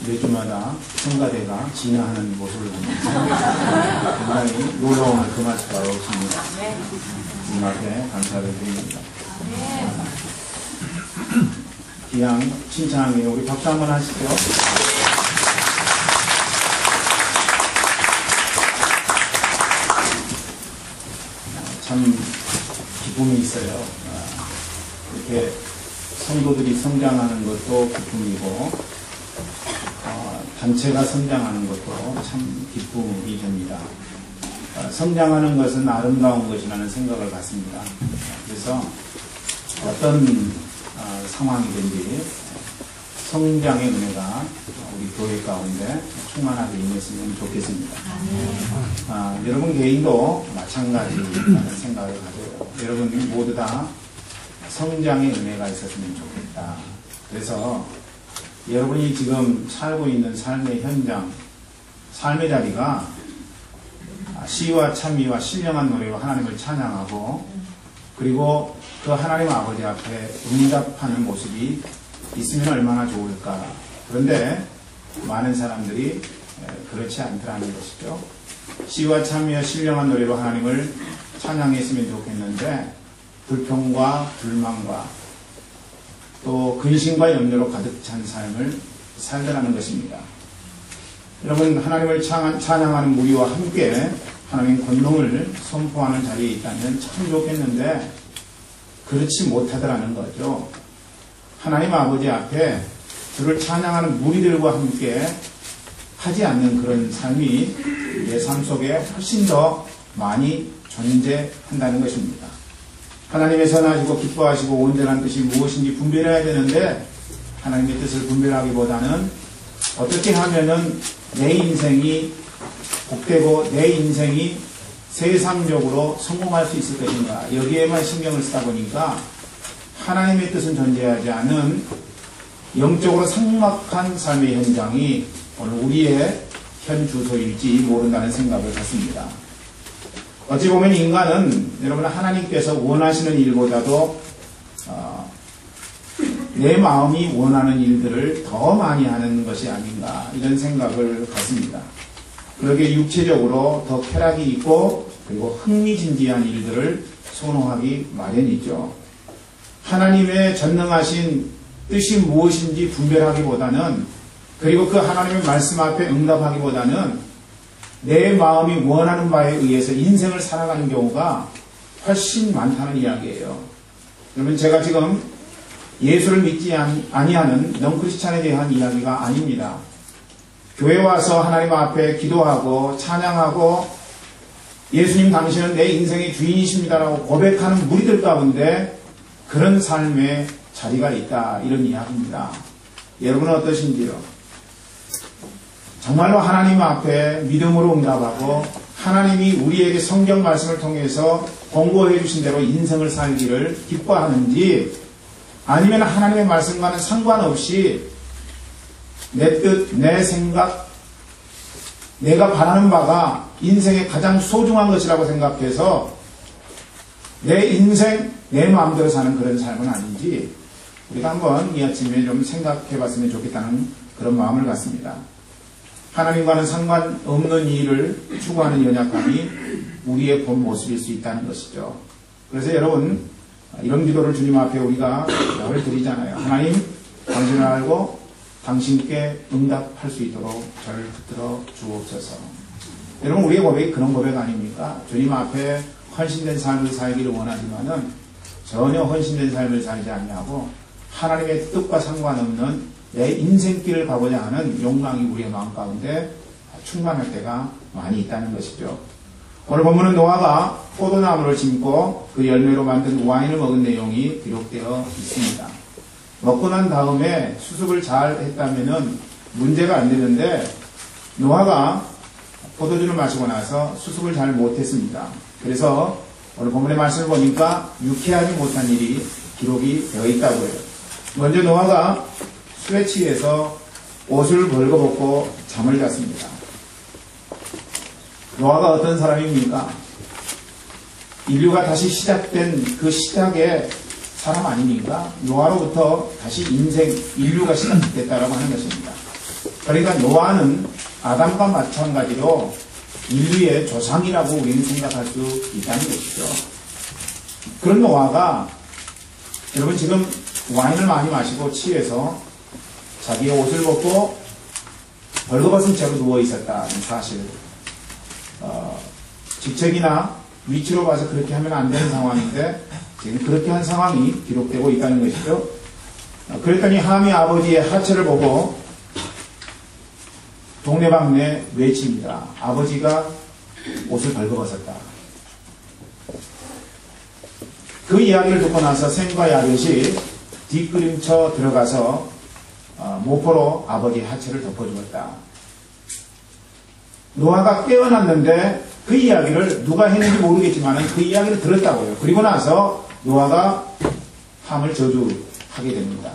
매주마다 성가대가 진화하는 모습을 보면서 굉장히 놀라움을 금할 수가 없습니다. 주님 앞에 감사를 드립니다. 기양 칭찬하며 우리 박수 한번 하시죠. 참 기쁨이 있어요. 이렇게 성도들이 성장하는 것도 기쁨이고 단체가 성장하는 것도 참 기쁨이 됩니다. 성장하는 것은 아름다운 것이라는 생각을 갖습니다. 그래서 어떤 상황이든지 성장의 은혜가 우리 교회 가운데 충만하게 임했으면 좋겠습니다. 여러분 개인도 마찬가지라는 생각을 가져요. 여러분 모두 다 성장의 은혜가 있었으면 좋겠다. 그래서 여러분이 지금 살고 있는 삶의 현장, 삶의 자리가 시와 찬미와 신령한 노래로 하나님을 찬양하고 그리고 그 하나님 아버지 앞에 응답하는 모습이 있으면 얼마나 좋을까. 그런데 많은 사람들이 그렇지 않더라는 것이죠. 시와 찬미와 신령한 노래로 하나님을 찬양했으면 좋겠는데 불평과 불만과 또 근심과 염려로 가득 찬 삶을 살더라는 것입니다. 여러분 하나님을 찬양하는 무리와 함께 하나님 권능을 선포하는 자리에 있다면 참 좋겠는데 그렇지 못하더라는 거죠. 하나님 아버지 앞에 주를 찬양하는 무리들과 함께 하지 않는 그런 삶이 내 삶 속에 훨씬 더 많이 존재한다는 것입니다. 하나님의 선하시고 기뻐하시고 온전한 뜻이 무엇인지 분별해야 되는데 하나님의 뜻을 분별하기보다는 어떻게 하면은 내 인생이 복되고 내 인생이 세상적으로 성공할 수 있을 것인가 여기에만 신경을 쓰다 보니까 하나님의 뜻은 존재하지 않은 영적으로 삭막한 삶의 현장이 오늘 우리의 현 주소일지 모른다는 생각을 갖습니다. 어찌 보면 인간은 여러분 하나님께서 원하시는 일보다도 내 마음이 원하는 일들을 더 많이 하는 것이 아닌가 이런 생각을 갖습니다. 그렇게 육체적으로 더 쾌락이 있고 그리고 흥미진진한 일들을 선호하기 마련이죠. 하나님의 전능하신 뜻이 무엇인지 분별하기보다는 그리고 그 하나님의 말씀 앞에 응답하기보다는 내 마음이 원하는 바에 의해서 인생을 살아가는 경우가 훨씬 많다는 이야기예요. 여러분 제가 지금 예수를 믿지 아니하는 넌크리스찬에 대한 이야기가 아닙니다. 교회 와서 하나님 앞에 기도하고 찬양하고 예수님 당신은 내 인생의 주인이십니다라고 고백하는 무리들 가운데 그런 삶의 자리가 있다 이런 이야기입니다. 여러분은 어떠신지요? 정말로 하나님 앞에 믿음으로 응답하고 하나님이 우리에게 성경 말씀을 통해서 권고해 주신 대로 인생을 살기를 기뻐하는지 아니면 하나님의 말씀과는 상관없이 내 뜻, 내 생각, 내가 바라는 바가 인생의 가장 소중한 것이라고 생각해서 내 인생, 내 마음대로 사는 그런 삶은 아닌지 우리가 한번 이 아침에 좀 생각해 봤으면 좋겠다는 그런 마음을 갖습니다. 하나님과는 상관없는 일을 추구하는 연약함이 우리의 본 모습일 수 있다는 것이죠. 그래서 여러분 이런 기도를 주님 앞에 우리가 늘 드리잖아요. 하나님 당신을 알고 당신께 응답할 수 있도록 저를 붙들어 주옵소서. 여러분 우리의 고백이 그런 고백 아닙니까? 주님 앞에 헌신된 삶을 살기를 원하지만은 전혀 헌신된 삶을 살지 아니하고 하나님의 뜻과 상관없는 내 인생길을 가고자 하는 욕망이 우리의 마음 가운데 충만할 때가 많이 있다는 것이죠. 오늘 본문은 노아가 포도나무를 심고 그 열매로 만든 와인을 먹은 내용이 기록되어 있습니다. 먹고 난 다음에 수습을 잘 했다면 문제가 안 되는데 노아가 포도주를 마시고 나서 수습을 잘 못했습니다. 그래서 오늘 본문의 말씀을 보니까 유쾌하지 못한 일이 기록이 되어 있다고 해요. 먼저 노아가 술에 취해서 옷을 벌거벗고 잠을 잤습니다. 노아가 어떤 사람입니까? 인류가 다시 시작된 그 시작의 사람 아닙니까? 노아로부터 다시 인류가 시작됐다라고 하는 것입니다. 그러니까 노아는 아담과 마찬가지로 인류의 조상이라고 우리는 생각할 수 있다는 것이죠. 그런 노아가 여러분 지금 와인을 많이 마시고 취해서 자기의 옷을 벗고 벌거벗은 채로 누워 있었다는 사실, 직책이나 위치로 봐서 그렇게 하면 안 되는 상황인데 지금 그렇게 한 상황이 기록되고 있다는 것이죠. 그랬더니 함이 아버지의 하체를 보고 동네방네 외칩니다. 아버지가 옷을 벌거벗었다. 그 이야기를 듣고 나서 셈과 야벳이 뒷그림쳐 들어가서 모포로 아버지의 하체를 덮어주었다. 노아가 깨어났는데 그 이야기를 누가 했는지 모르겠지만 그 이야기를 들었다고요. 그리고 나서 노아가 함을 저주하게 됩니다.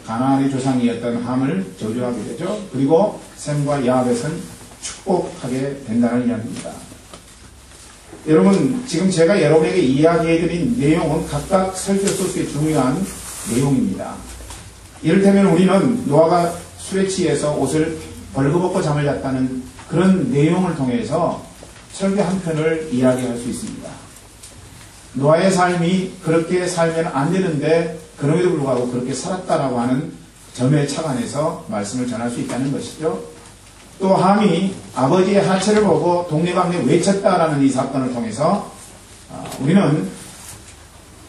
가나안의 조상이었던 함을 저주하게 되죠. 그리고 셈과 야벳은 축복하게 된다는 이야기입니다. 여러분, 지금 제가 여러분에게 이야기해드린 내용은 각각 설교 소스의 중요한 내용입니다. 이를테면 우리는 노아가 술에 취해서 옷을 벌거벗고 잠을 잤다는 그런 내용을 통해서 설교 한 편을 이야기할 수 있습니다. 노아의 삶이 그렇게 살면 안 되는데 그럼에도 불구하고 그렇게 살았다라고 하는 점에 착안해서 말씀을 전할 수 있다는 것이죠. 또 함이 아버지의 하체를 보고 동네방네 외쳤다라는 이 사건을 통해서 우리는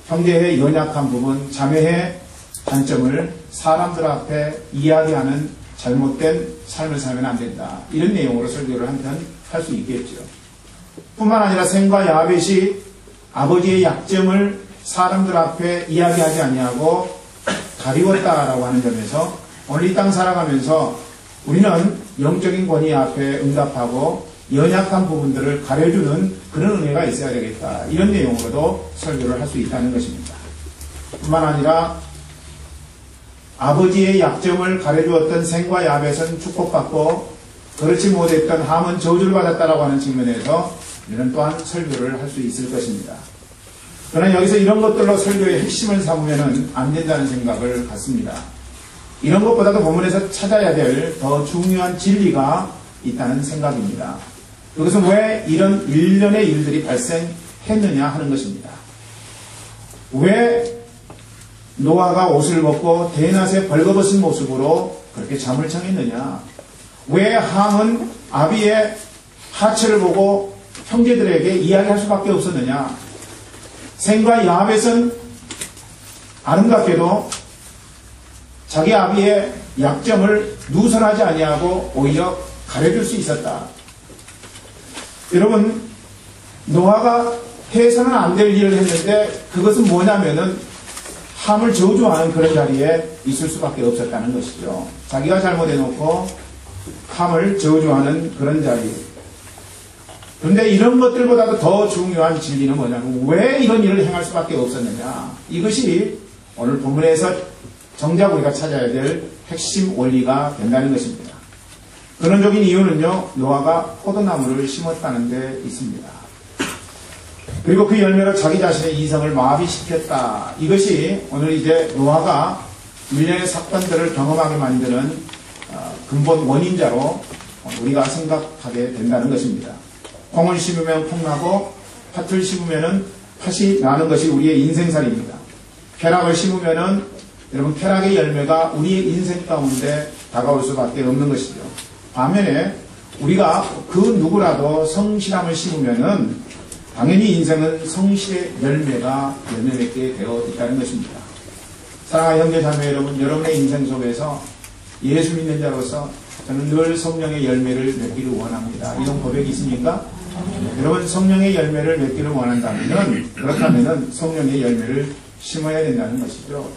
형제의 연약한 부분, 자매의 단점을 사람들 앞에 이야기하는 잘못된 삶을 살면 안 된다. 이런 내용으로 설교를 한편 할 수 있겠죠. 뿐만 아니라 셈과 야벳이 아버지의 약점을 사람들 앞에 이야기하지 아니하고 가리웠다라고 하는 점에서 오늘 이 땅 살아가면서 우리는 영적인 권위 앞에 응답하고 연약한 부분들을 가려주는 그런 은혜가 있어야 되겠다. 이런 내용으로도 설교를 할 수 있다는 것입니다. 뿐만 아니라 아버지의 약점을 가려주었던 셈과 야벳은 축복받고 그렇지 못했던 함은 저주를 받았다라고 하는 측면에서 우리는 또한 설교를 할 수 있을 것입니다. 그러나 여기서 이런 것들로 설교의 핵심을 삼으면 안 된다는 생각을 갖습니다. 이런 것보다도 본문에서 찾아야 될 더 중요한 진리가 있다는 생각입니다. 그것은 왜 이런 일련의 일들이 발생했느냐 하는 것입니다. 왜 노아가 옷을 벗고 대낮에 벌거벗은 모습으로 그렇게 잠을 청했느냐? 왜 함은 아비의 하체를 보고 형제들에게 이야기할 수밖에 없었느냐? 셈과 야벳은 아름답게도 자기 아비의 약점을 누설하지 아니하고 오히려 가려줄 수 있었다. 여러분, 노아가 해서는 안 될 일을 했는데 그것은 뭐냐면은 함을 저주하는 그런 자리에 있을 수밖에 없었다는 것이죠. 자기가 잘못해놓고 함을 저주하는 그런 자리. 그런데 이런 것들보다도 더 중요한 진리는 뭐냐면 왜 이런 일을 행할 수밖에 없었느냐. 이것이 오늘 본문에서 정작 우리가 찾아야 될 핵심 원리가 된다는 것입니다. 근원적인 이유는요, 노아가 포도나무를 심었다는 데 있습니다. 그리고 그 열매로 자기 자신의 이성을 마비시켰다. 이것이 오늘 이제 노아가 일련의 사건들을 경험하게 만드는 근본 원인자로 우리가 생각하게 된다는 것입니다. 콩을 심으면 콩 나고 팥을 심으면 팥이 나는 것이 우리의 인생살입니다. 쾌락을 심으면은 여러분 쾌락의 열매가 우리의 인생 가운데 다가올 수밖에 없는 것이죠. 반면에 우리가 그 누구라도 성실함을 심으면은 당연히 인생은 성실의 열매가 열매 맺게 되어 있다는 것입니다. 사랑하는 형제 자매 여러분, 여러분의 인생 속에서 예수 믿는 자로서 저는 늘 성령의 열매를 맺기를 원합니다. 이런 고백이 있습니까? 여러분 성령의 열매를 맺기를 원한다면 그렇다면 성령의 열매를 심어야 된다는 것이죠.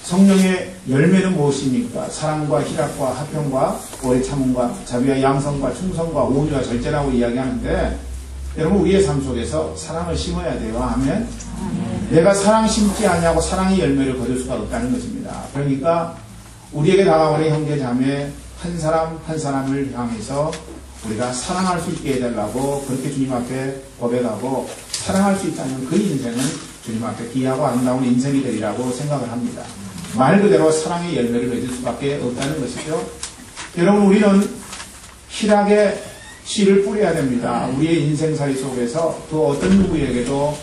성령의 열매는 무엇입니까? 사랑과 희락과 화평과 오래 참음과 자비와 양성과 충성과 온유와 절제라고 이야기하는데 여러분 우리의 삶 속에서 사랑을 심어야 돼요. 아멘. 내가 사랑 심지 않냐고 사랑의 열매를 거둘 수가 없다는 것입니다. 그러니까 우리에게 다가오는 형제 자매 한 사람 한 사람을 향해서 우리가 사랑할 수 있게 해달라고 그렇게 주님 앞에 고백하고 사랑할 수 있다면 그 인생은 주님 앞에 귀하고 아름다운 인생이 되리라고 생각을 합니다. 말 그대로 사랑의 열매를 맺을 수밖에 없다는 것이죠. 여러분, 우리는 희락의 씨를 뿌려야 됩니다. 우리의 인생살이 속에서 그 어떤 누구에게도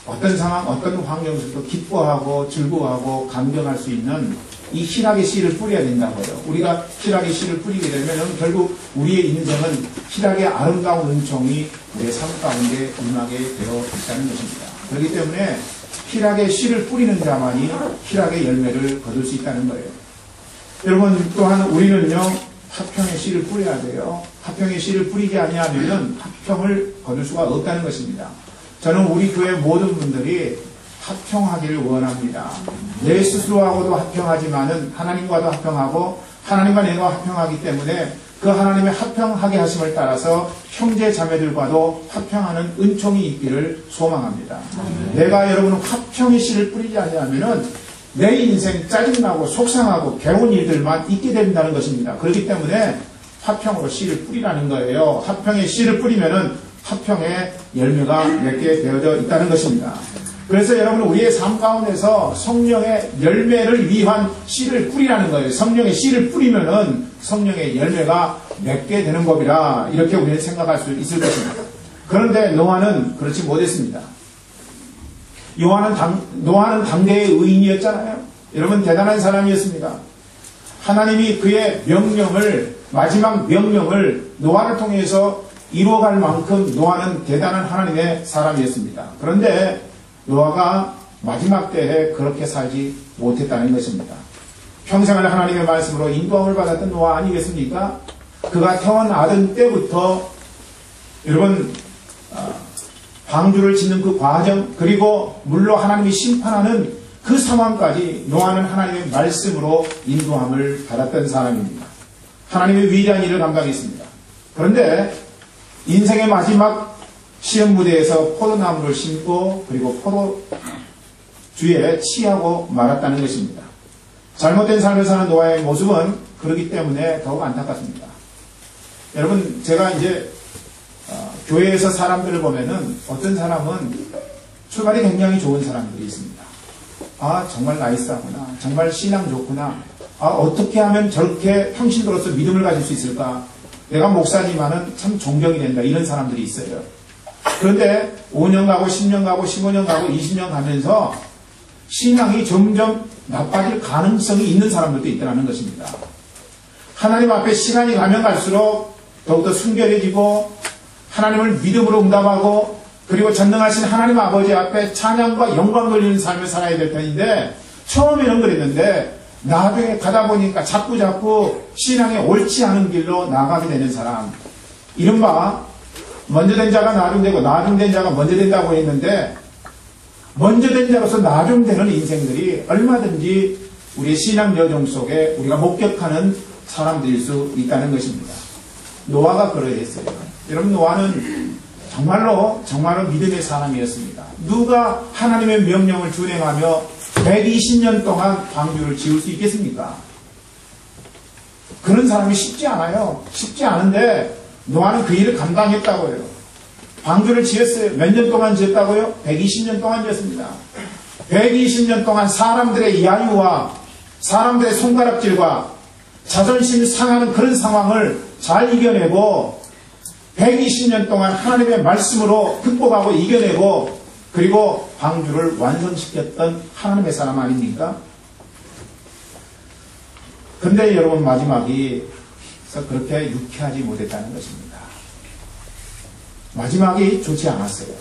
어떤 상황, 어떤 환경 속에도 기뻐하고 즐거워하고 감격할 수 있는 이 희락의 씨를 뿌려야 된다고요. 우리가 희락의 씨를 뿌리게 되면 결국 우리의 인생은 희락의 아름다운 은총이 우리의 삶 가운데 임하게 되어 있다는 것입니다. 그렇기 때문에 희락의 씨를 뿌리는 자만이 희락의 열매를 거둘 수 있다는 거예요. 여러분, 또한 우리는요, 화평의 씨를 뿌려야 돼요. 화평의 씨를 뿌리지 아니하면 화평을 거둘 수가 없다는 것입니다. 저는 우리 교회 모든 분들이 화평하기를 원합니다. 내 스스로하고도 화평하지만은 하나님과도 화평하고 하나님과 내가 화평하기 때문에 그 하나님의 화평하게 하심을 따라서 형제 자매들과도 화평하는 은총이 있기를 소망합니다. 내가 여러분 화평의 씨를 뿌리지 않으면은 내 인생 짜증나고 속상하고 괴로운 일들만 있게 된다는 것입니다. 그렇기 때문에 화평으로 씨를 뿌리라는 거예요. 화평의 씨를 뿌리면은 화평의 열매가 맺게 되어져 있다는 것입니다. 그래서 여러분, 우리의 삶 가운데서 성령의 열매를 위한 씨를 뿌리라는 거예요. 성령의 씨를 뿌리면은 성령의 열매가 맺게 되는 법이라 이렇게 우리는 생각할 수 있을 것입니다. 그런데 노아는 그렇지 못했습니다. 노아는 당대의 의인이었잖아요. 여러분, 대단한 사람이었습니다. 하나님이 그의 명령을, 마지막 명령을 노아를 통해서 이루어갈 만큼 노아는 대단한 하나님의 사람이었습니다. 그런데 노아가 마지막 때에 그렇게 살지 못했다는 것입니다. 평생을 하나님의 말씀으로 인도함을 받았던 노아 아니겠습니까? 그가 태어나던 때부터 여러분, 방주를 짓는 그 과정, 그리고 물로 하나님이 심판하는 그 상황까지 노아는 하나님의 말씀으로 인도함을 받았던 사람입니다. 하나님의 위대한 일을 감당했습니다. 그런데 인생의 마지막 시험 무대에서 포도나무를 심고 그리고 포도주에 취하고 말았다는 것입니다. 잘못된 삶을 사는 노아의 모습은 그렇기 때문에 더욱 안타깝습니다. 여러분, 제가 이제 교회에서 사람들을 보면은 어떤 사람은 출발이 굉장히 좋은 사람들이 있습니다. 아, 정말 나이스하구나. 정말 신앙 좋구나. 아, 어떻게 하면 저렇게 평신도로서 믿음을 가질 수 있을까? 내가 목사지만은 참 존경이 된다. 이런 사람들이 있어요. 그런데 5년 가고 10년 가고 15년 가고 20년 가면서 신앙이 점점 나빠질 가능성이 있는 사람들도 있다는 것입니다. 하나님 앞에 시간이 가면 갈수록 더욱더 순결해지고 하나님을 믿음으로 응답하고 그리고 전능하신 하나님 아버지 앞에 찬양과 영광 돌리는 삶을 살아야 될 텐데 처음에는 그랬는데 나중에 가다 보니까 자꾸 신앙에 옳지 않은 길로 나가게 되는 사람, 이른바 먼저 된 자가 나중되고 나중된 자가 먼저 된다고 했는데 먼저 된 자로서 나중되는 인생들이 얼마든지 우리의 신앙 여정 속에 우리가 목격하는 사람들일 수 있다는 것입니다. 노아가 그러했어요. 여러분, 노아는 정말로 믿음의 사람이었습니다. 누가 하나님의 명령을 준행하며 120년 동안 방주를 지을 수 있겠습니까? 그런 사람이 쉽지 않아요. 쉽지 않은데 노아는 그 일을 감당했다고요. 방주를 지었어요. 몇 년 동안 지었다고요? 120년 동안 지었습니다. 120년 동안 사람들의 야유와 사람들의 손가락질과 자존심 상하는 그런 상황을 잘 이겨내고 120년 동안 하나님의 말씀으로 극복하고 이겨내고 그리고 방주를 완성시켰던 하나님의 사람 아닙니까? 근데 여러분, 마지막이 그렇게 유쾌하지 못했다는 것입니다. 마지막이 좋지 않았어요.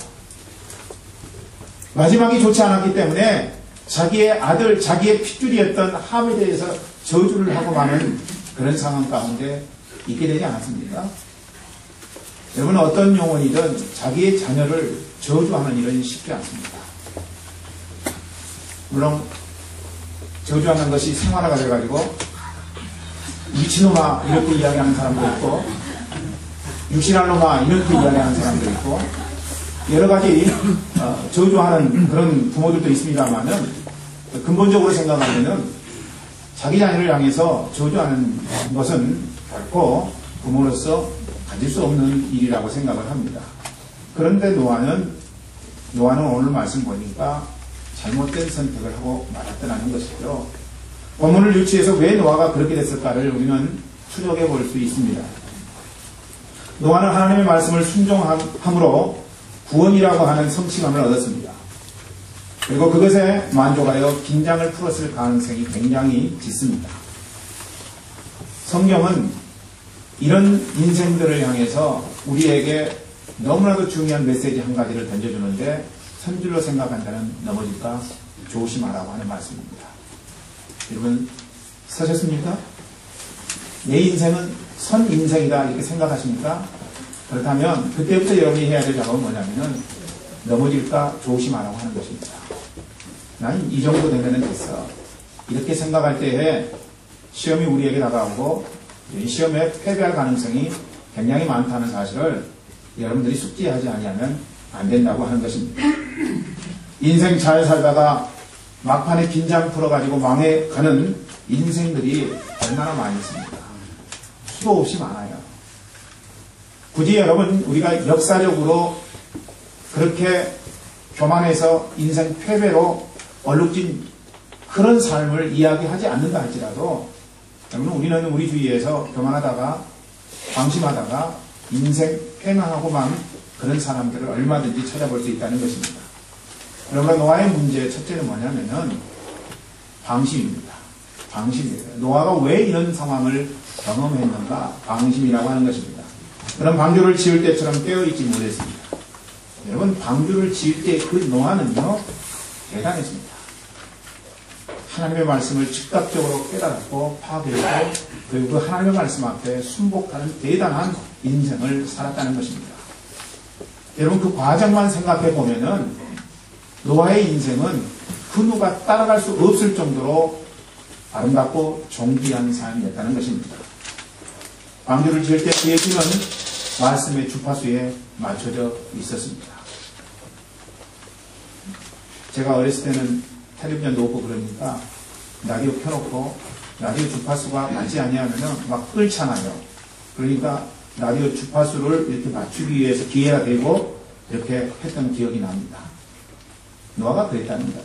마지막이 좋지 않았기 때문에 자기의 아들, 자기의 핏줄이었던 함에 대해서 저주를 하고 마는 그런 상황 가운데 있게 되지 않았습니까? 여러분, 어떤 영혼이든 자기의 자녀를 저주하는 일은 쉽지 않습니다. 물론 저주하는 것이 생활화가 돼가지고 미친놈아 이렇게 이야기하는 사람도 있고 육신할 놈아 이렇게 이야기하는 사람도 있고 여러 가지 저주하는 그런 부모들도 있습니다만은 근본적으로 생각하면은 자기 자녀를 향해서 저주하는 것은 결코 부모로서 가질 수 없는 일이라고 생각을 합니다. 그런데 노아는 오늘 말씀 보니까 잘못된 선택을 하고 말았다는 것이죠. 본문을 유추해서 왜 노아가 그렇게 됐을까를 우리는 추적해 볼 수 있습니다. 노아는 하나님의 말씀을 순종함으로 구원이라고 하는 성취감을 얻었습니다. 그리고 그것에 만족하여 긴장을 풀었을 가능성이 굉장히 짙습니다. 성경은 이런 인생들을 향해서 우리에게 너무나도 중요한 메시지 한 가지를 던져주는데 선줄로 생각한다는 넘어질까 조심하라고 하는 말씀입니다. 여러분 서셨습니까? 내 인생은 선 인생이다 이렇게 생각하십니까? 그렇다면 그때부터 여러분이 해야 될 작업은 뭐냐면은 넘어질까 조심하라고 하는 것입니다. 난 이 정도 되면은 됐어. 이렇게 생각할 때에 시험이 우리에게 다가오고 이 시험에 패배할 가능성이 굉장히 많다는 사실을 여러분들이 숙지하지 아니하면 안 된다고 하는 것입니다. 인생 잘 살다가 막판에 긴장 풀어가지고 망해가는 인생들이 얼마나 많이 있습니까? 수도 없이 많아요. 굳이 여러분 우리가 역사적으로 그렇게 교만해서 인생 패배로 얼룩진 그런 삶을 이야기하지 않는다 할지라도 여러분 우리는 우리 주위에서 교만하다가 방심하다가 인생 패망하고만 그런 사람들을 얼마든지 찾아볼 수 있다는 것입니다. 그러나 노아의 문제 첫째는 뭐냐면은 방심입니다. 방심이에요. 노아가 왜 이런 상황을 경험했는가? 방심이라고 하는 것입니다. 그런 방주를 지을 때처럼 깨어있지 못했습니다. 여러분 방주를 지을 때 그 노아는요 대단했습니다. 하나님의 말씀을 즉각적으로 깨달았고 파악했고 그리고 그 하나님의 말씀 앞에 순복하는 대단한 인생을 살았다는 것입니다. 여러분 그 과정만 생각해 보면은 노아의 인생은 그 누가 따라갈 수 없을 정도로 아름답고 존귀한 삶이었다는 것입니다. 방주를 지을 때 그의 길은 말씀의 주파수에 맞춰져 있었습니다. 제가 어렸을 때는 텔레비전도 없고 그러니까 라디오 켜놓고 라디오 주파수가 맞지 아니하면 막 끌잖아요. 그러니까 라디오 주파수를 이렇게 맞추기 위해서 기회가 되고 이렇게 했던 기억이 납니다. 노아가 그랬다는 거예요.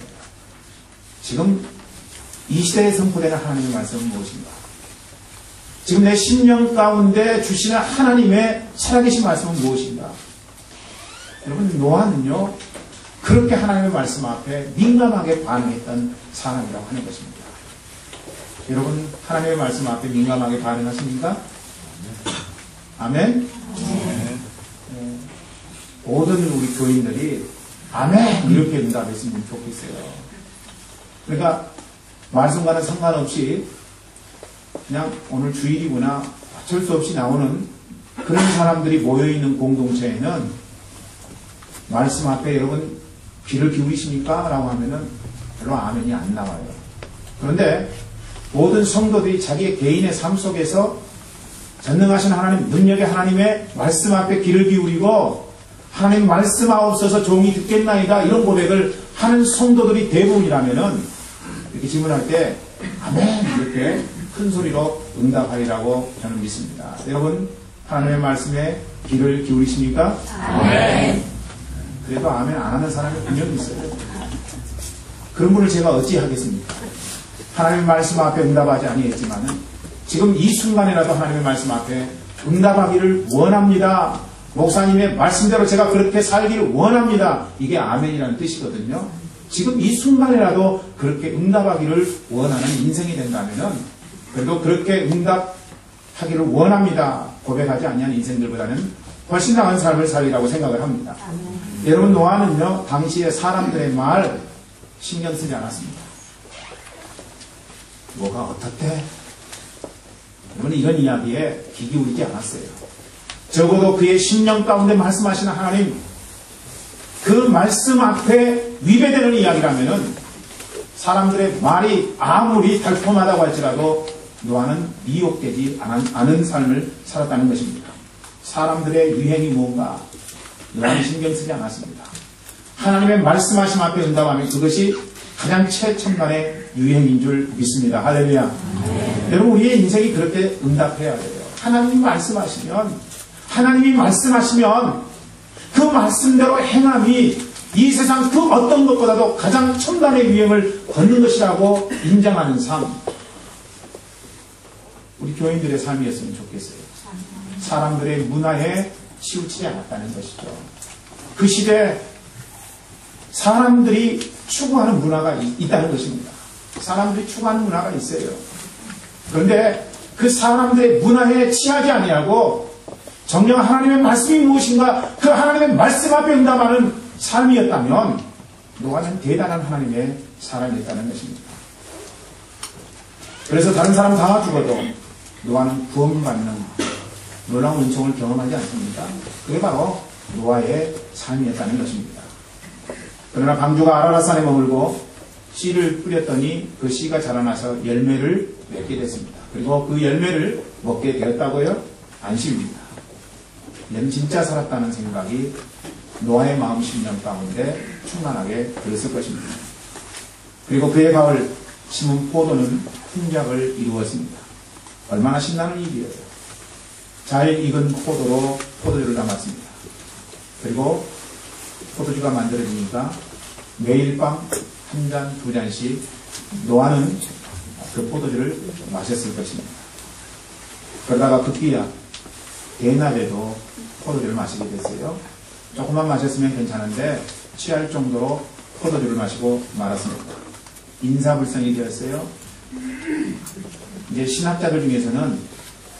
지금 이 시대에 선포되는 하나님의 말씀은 무엇인가? 지금 내 심령 가운데 주시는 하나님의 살아계신 말씀은 무엇인가? 여러분 노아는요 그렇게 하나님의 말씀 앞에 민감하게 반응했던 사람이라고 하는 것입니다. 여러분 하나님의 말씀 앞에 민감하게 반응하십니까? 아멘? 네. 모든 우리 교인들이 아멘 이렇게 응답했으면 좋겠어요. 그러니까 말씀과는 상관없이 그냥 오늘 주일이구나 어쩔 수 없이 나오는 그런 사람들이 모여있는 공동체에는 말씀 앞에 여러분 귀를 기울이십니까? 라고 하면은 별로 아멘이 안 나와요. 그런데 모든 성도들이 자기의 개인의 삶 속에서 전능하신 하나님, 능력의 하나님의 말씀 앞에 귀를 기울이고 하나님 말씀하옵소서 종이 듣겠나이다 이런 고백을 하는 성도들이 대부분이라면은 이렇게 질문할 때 아멘 이렇게 큰 소리로 응답하리라고 저는 믿습니다. 여러분 하나님의 말씀에 귀를 기울이십니까? 아멘. 그래도 아멘 안 하는 사람이 분명히 있어요. 그런 분을 제가 어찌 하겠습니까? 하나님의 말씀 앞에 응답하지 아니했지만은 지금 이 순간이라도 하나님의 말씀 앞에 응답하기를 원합니다. 목사님의 말씀대로 제가 그렇게 살기를 원합니다. 이게 아멘이라는 뜻이거든요. 지금 이 순간이라도 그렇게 응답하기를 원하는 인생이 된다면은 그래도 그렇게 응답하기를 원합니다. 고백하지 아니한 인생들보다는 훨씬 나은 삶을 살리라고 생각을 합니다. 여러분 노아는요 당시에 사람들의 말 신경 쓰지 않았습니다. 뭐가 어떻대? 여러분 이런 이야기에 귀 기울이지 않았어요. 적어도 그의 심령 가운데 말씀하시는 하나님 그 말씀 앞에 위배되는 이야기라면은 사람들의 말이 아무리 달콤하다고 할지라도 노아는 미혹되지 않은 삶을 살았다는 것입니다. 사람들의 유행이 뭔가 노아는 신경 쓰지 않았습니다. 하나님의 말씀하심 앞에 응답하면 그것이 가장 최첨단의 유행인 줄 믿습니다. 할렐루야. 여러분 우리의 인생이 그렇게 응답해야 돼요. 하나님이 말씀하시면 그 말씀대로 행함이 이 세상 그 어떤 것보다도 가장 첨단의 유행을 걷는 것이라고 인정하는 삶. 우리 교인들의 삶이었으면 좋겠어요. 사람들의 문화에 치우치지 않았다는 것이죠. 그 시대에 사람들이 추구하는 문화가 있다는 것입니다. 사람들이 추구하는 문화가 있어요. 그런데 그 사람들의 문화에 취하지 아니하고 정녕 하나님의 말씀이 무엇인가 그 하나님의 말씀 앞에 응답하는 삶이었다면 노아는 대단한 하나님의 사람이었다는 것입니다. 그래서 다른 사람 다 죽어도 노아는 구원받는 놀라운 은총을 경험하지 않습니까? 그게 바로 노아의 삶이었다는 것입니다. 그러나 방주가 아라랏산에 머물고 씨를 뿌렸더니 그 씨가 자라나서 열매를 맺게 됐습니다. 그리고 그 열매를 먹게 되었다고요? 안심입니다. 얘는 진짜 살았다는 생각이 노아의 마음 심령 가운데 충만하게 들었을 것입니다. 그리고 그의 가을 심은 포도는 품작을 이루었습니다. 얼마나 신나는 일이에요. 잘 익은 포도로 포도주를 담았습니다. 그리고 포도주가 만들어지니까 매일 밤 한 잔, 두 잔씩 노아는 그 포도주를 마셨을 것입니다. 그러다가 급기야 대낮에도 포도주를 마시게 됐어요. 조금만 마셨으면 괜찮은데 취할 정도로 포도주를 마시고 말았습니다. 인사불성이 되었어요. 이제 신학자들 중에서는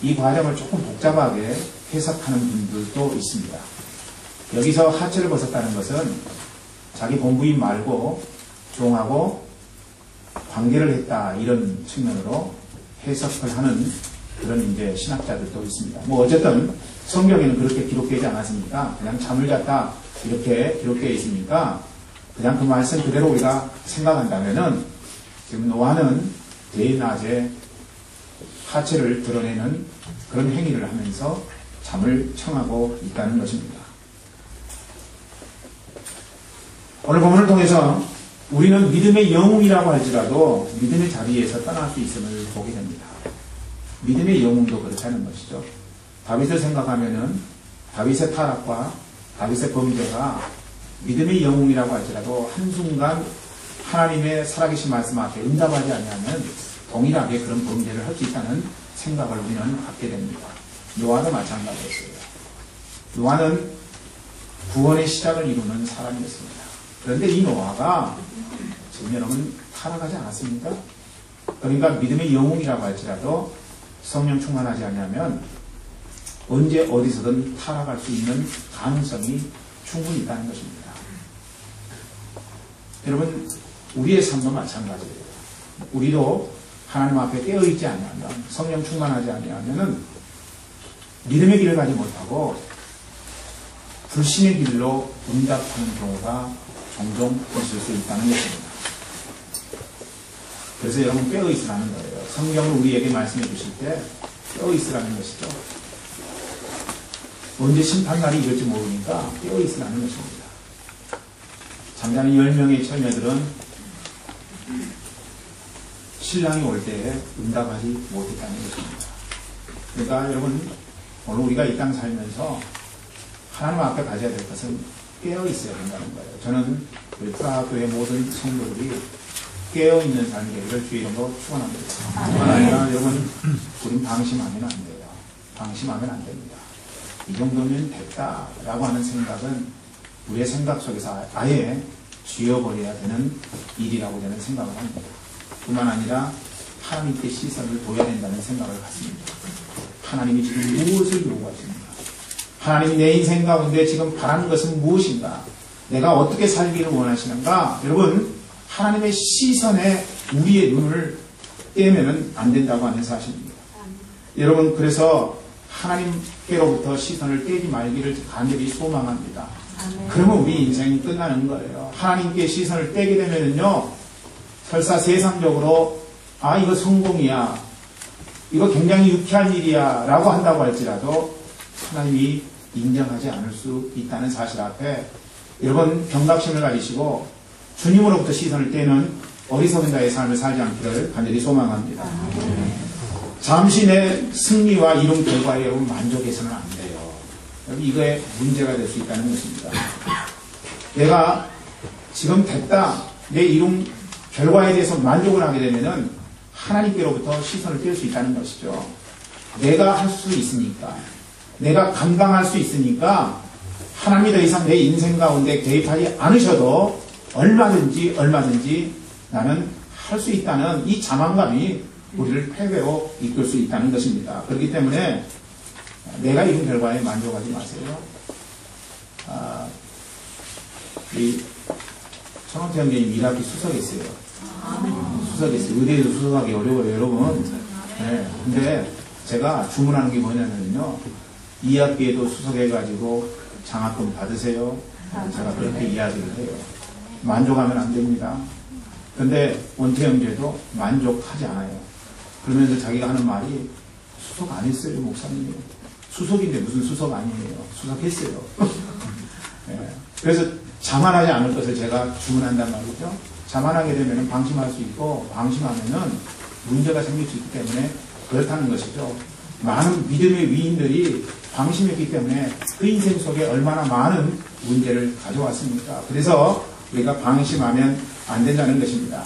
이 과정을 조금 복잡하게 해석하는 분들도 있습니다. 여기서 하체를 벗었다는 것은 자기 본부인 말고 종하고 관계를 했다 이런 측면으로 해석을 하는 그런 이제 신학자들도 있습니다. 뭐 어쨌든 성경에는 그렇게 기록되지 않았습니까? 그냥 잠을 잤다 이렇게 기록되어 있으니까 그냥 그 말씀 그대로 우리가 생각한다면은 지금 노아는 대낮에 하체를 드러내는 그런 행위를 하면서 잠을 청하고 있다는 것입니다. 오늘 본문을 통해서 우리는 믿음의 영웅이라고 할지라도 믿음의 자리에서 떠날 수 있음을 보게 됩니다. 믿음의 영웅도 그렇다는 것이죠. 다윗을 생각하면은 다윗의 타락과 다윗의 범죄가 믿음의 영웅이라고 할지라도 한순간 하나님의 살아계신 말씀 앞에 응답하지 아니하면 동일하게 그런 범죄를 할 수 있다는 생각을 우리는 갖게 됩니다. 노아도 마찬가지였어요. 노아는 구원의 시작을 이루는 사람이었습니다. 그런데 이 노아가 지금 여러분 타락하지 않았습니까? 그러니까 믿음의 영웅이라고 할지라도 성령 충만하지 않으면 언제 어디서든 타락할 수 있는 가능성이 충분히 있다는 것입니다. 여러분 우리의 삶도 마찬가지예요. 우리도 하나님 앞에 깨어있지 아니하면 성령 충만하지 아니하면 믿음의 길을 가지 못하고 불신의 길로 응답하는 경우가 종종 있을 수 있다는 것입니다. 그래서 여러분 깨어있으라는 거예요. 성경을 우리에게 말씀해 주실 때 깨어있으라는 것이죠. 언제 심판날이 이럴지 모르니까 깨어있으라는 것입니다. 잠자는 10명의 처녀들은 신랑이 올 때에 응답하지 못했다는 것입니다. 그러니까 여러분 오늘 우리가 이 땅 살면서 하나님 앞에 가져야 될 것은 깨어있어야 된다는 거예요. 저는 우리 프라하교의 모든 성도들이 깨어있는 삶이 되기를 주의 이름으로 축원합니다. 그러나 여러분 우린 방심하면 안 돼요. 방심하면 안 됩니다. 이 정도면 됐다라고 하는 생각은 우리의 생각 속에서 아예 지워버려야 되는 일이라고 저는 생각을 합니다. 뿐만 아니라 하나님께 시선을 둬야 된다는 생각을 갖습니다. 하나님이 지금 무엇을 요구하십니까? 하나님이 내 인생 가운데 지금 바라는 것은 무엇인가? 내가 어떻게 살기를 원하시는가? 여러분 하나님의 시선에 우리의 눈을 떼면 안 된다고 하는 사실입니다. 여러분 그래서 하나님께로부터 시선을 떼지 말기를 간절히 소망합니다. 그러면 우리 인생이 끝나는 거예요. 하나님께 시선을 떼게 되면요 설사 세상적으로 아 이거 성공이야 이거 굉장히 유쾌한 일이야 라고 한다고 할지라도 하나님이 인정하지 않을 수 있다는 사실 앞에 여러분 경각심을 가지시고 주님으로부터 시선을 떼는 어리석은 자의 삶을 살지 않기를 간절히 소망합니다. 잠시 내 승리와 이룬 결과에 여러분 만족해서는 안 돼요. 이거에 문제가 될 수 있다는 것입니다. 내가 지금 됐다 내 이룬 결과에 대해서 만족을 하게 되면은 하나님께로부터 시선을 뗄 수 있다는 것이죠. 내가 할 수 있으니까, 내가 감당할 수 있으니까 하나님이 더 이상 내 인생 가운데 개입하지 않으셔도 얼마든지 나는 할 수 있다는 이 자만감이 우리를 패배로 이끌 수 있다는 것입니다. 그렇기 때문에 내가 이룬 결과에 만족하지 마세요. 이 천원태 형제님 1학기 수석했어요. 수석했어요. 의대에도 수석하기 어려워요, 여러분. 네. 근데 제가 주문하는 게 뭐냐면요. 2학기에도 수석해가지고 장학금 받으세요. 제가 그렇게 이야기를 해요. 만족하면 안 됩니다. 근데 원태 형제도 만족하지 않아요. 그러면서 자기가 하는 말이 수석 안 했어요, 목사님. 수석인데 무슨 수석 아니에요. 수석했어요. 네. 그래서 자만하지 않을 것을 제가 주문한단 말이죠. 자만하게 되면 방심할 수 있고, 방심하면은 문제가 생길 수 있기 때문에 그렇다는 것이죠. 많은 믿음의 위인들이 방심했기 때문에 그 인생 속에 얼마나 많은 문제를 가져왔습니까? 그래서 우리가 방심하면 안 된다는 것입니다.